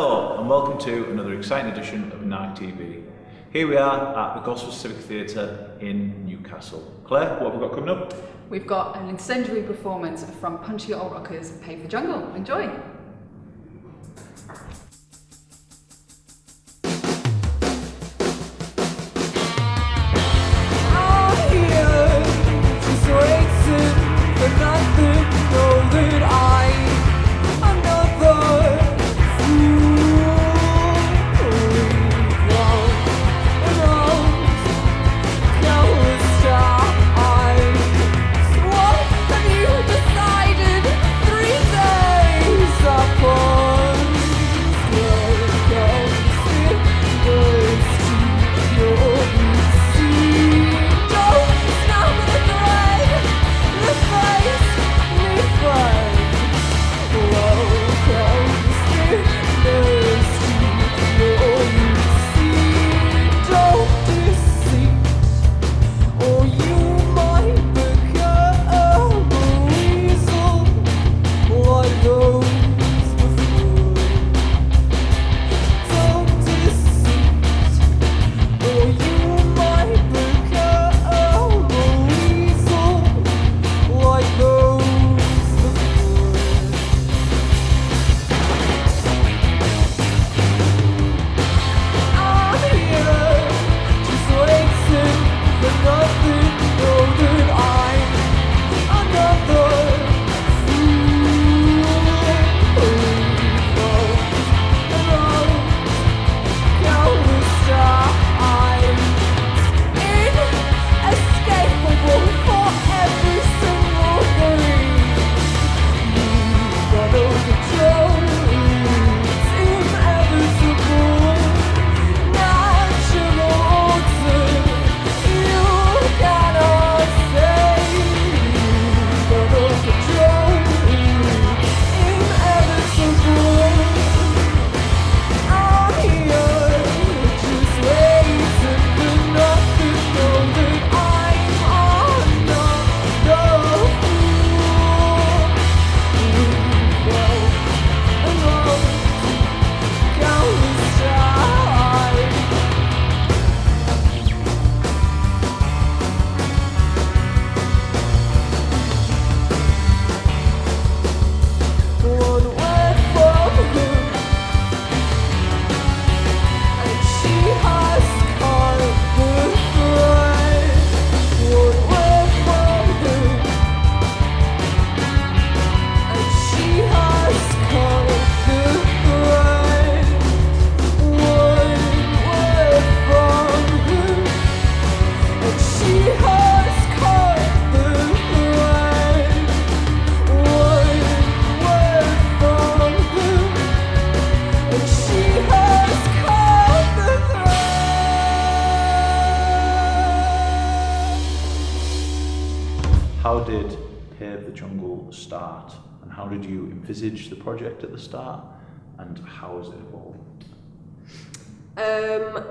Hello and welcome to another exciting edition of NARC TV. Here we are at the Gosforth Civic Theatre in Newcastle. Claire, what have we got coming up? We've got an incendiary performance from punchy old rockers Pave the Jungle. Enjoy! How did Pave the Jungle start, and how did you envisage the project at the start, and how has it evolved?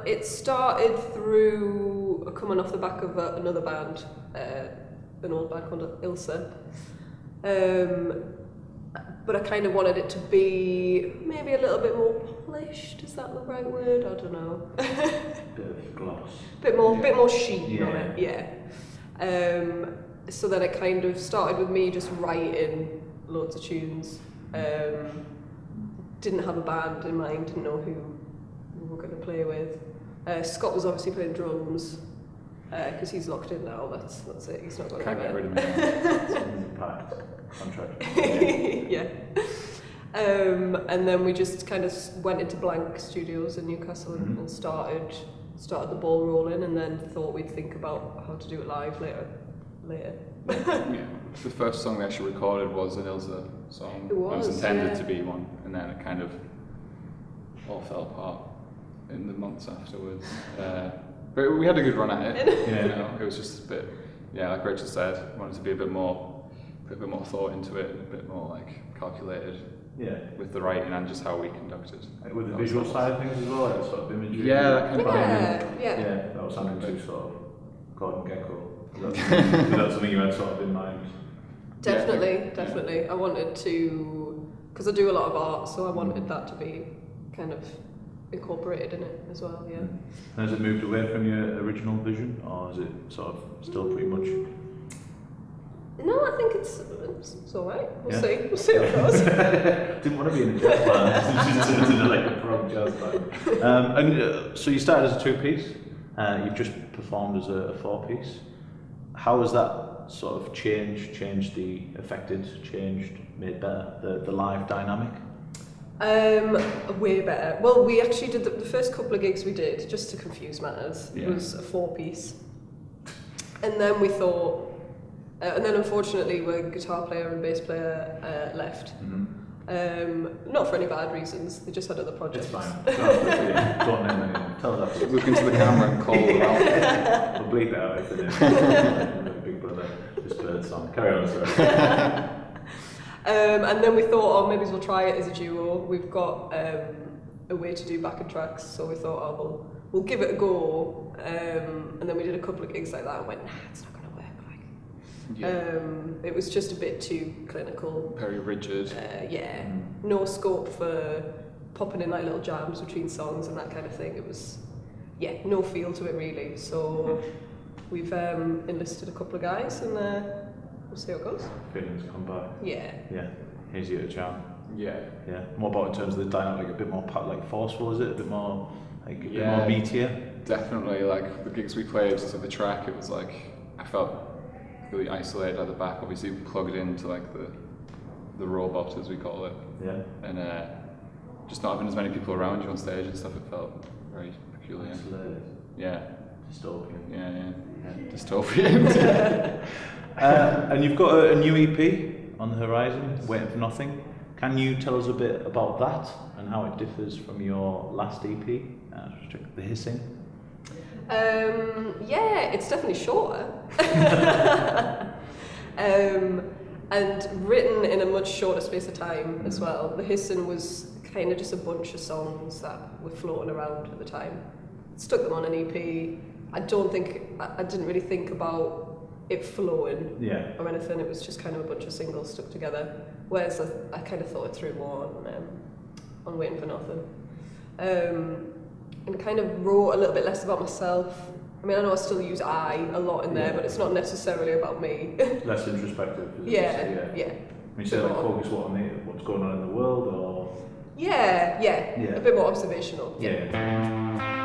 It started through coming off the back of another band, an old band called Ilsa. But I kind of wanted it to be maybe a little bit more polished. Is that the right word? I don't know. Bit of gloss. Bit more sheen on it. Yeah. So then it kind of started with me just writing loads of tunes. Didn't have a band in mind. Didn't know who we were going to play with. Scott was obviously playing drums because he's locked in now. That's it. He's not going Can't get rid of me. It's packed contract. Yeah. And then we just kind of went into Blank Studios in Newcastle and started the ball rolling, and then thought we'd think about how to do it live later. Yeah. The first song we actually recorded was an Ilsa song. It was intended to be one, and then it kind of all fell apart in the months afterwards. But we had a good run at it. You know, it was just a bit, like Rachel said, wanted to be put a bit more thought into it, a bit more like calculated. Yeah. With the writing and just how we conducted. Like with the visual side of things as well, like sort of imagery. Yeah, that kind of Yeah. That was something too sort of Gordon Gecko. Is that something you had sort of in mind? Definitely. I wanted to, because I do a lot of art, so I wanted that to be kind of incorporated in it as well. Yeah. And has it moved away from your original vision, or is it sort of still pretty much? No, I think it's all right. We'll Yeah. see. We'll see how it goes. Didn't want to be in a jazz band, just turned into like a prog jazz band. So you started as a two-piece, you've just performed as a four-piece. How has that sort of changed made better the live dynamic? Way better. Well, we actually did the first couple of gigs we did, just to confuse matters, Yeah. was a four-piece. And then we thought, and then unfortunately our guitar player and bass player left. Mm-hmm. Not for any bad reasons, they just had other It's projects. fine. Don't name anyone. Tell us that. Look into the camera and call them out. We'll bleep it out if they do. Big Brother, this bird song. Carry on, sorry. And then we thought, maybe we'll try it as a duo. We've got a way to do backing tracks, so we thought, we'll give it a go. And then we did a couple of gigs like that and went, nah, it's not going to work. It was just a bit too clinical. Very rigid. Yeah, no scope for popping in like little jams between songs and that kind of thing. It was, no feel to it really. So we've enlisted a couple of guys and we'll see how it goes. Feelings come back. Yeah. Yeah. Easier to jam. Yeah. Yeah. What about in terms of the dynamic? A bit more forceful, is it? A bit more bit Yeah. more meatier. Definitely, like the gigs we played to the track, it was like I felt really isolated at the back. Obviously, plugged into like the robot as we call it, Yeah. and just not having as many people around you on stage and stuff. It felt very peculiar. Isolated. Yeah, Dystopian. yeah. Dystopian. And you've got a new EP on the horizon, Waiting for Nothing. Can you tell us a bit about that and how it differs from your last EP, The Hissing? It's definitely shorter. And written in a much shorter space of time as well. The Hissing was kind of just a bunch of songs that were floating around at the time. Stuck them on an EP. I didn't really think about it flowing or anything. It was just kind of a bunch of singles stuck together. Whereas I kind of thought it through more on Waiting for Nothing. And kind of wrote a little bit less about myself. I mean, I know I still use I a lot in there, but it's not necessarily about me. Less introspective. Yeah. When you say like focus what's going on in the world, or Yeah, a bit more observational. yeah.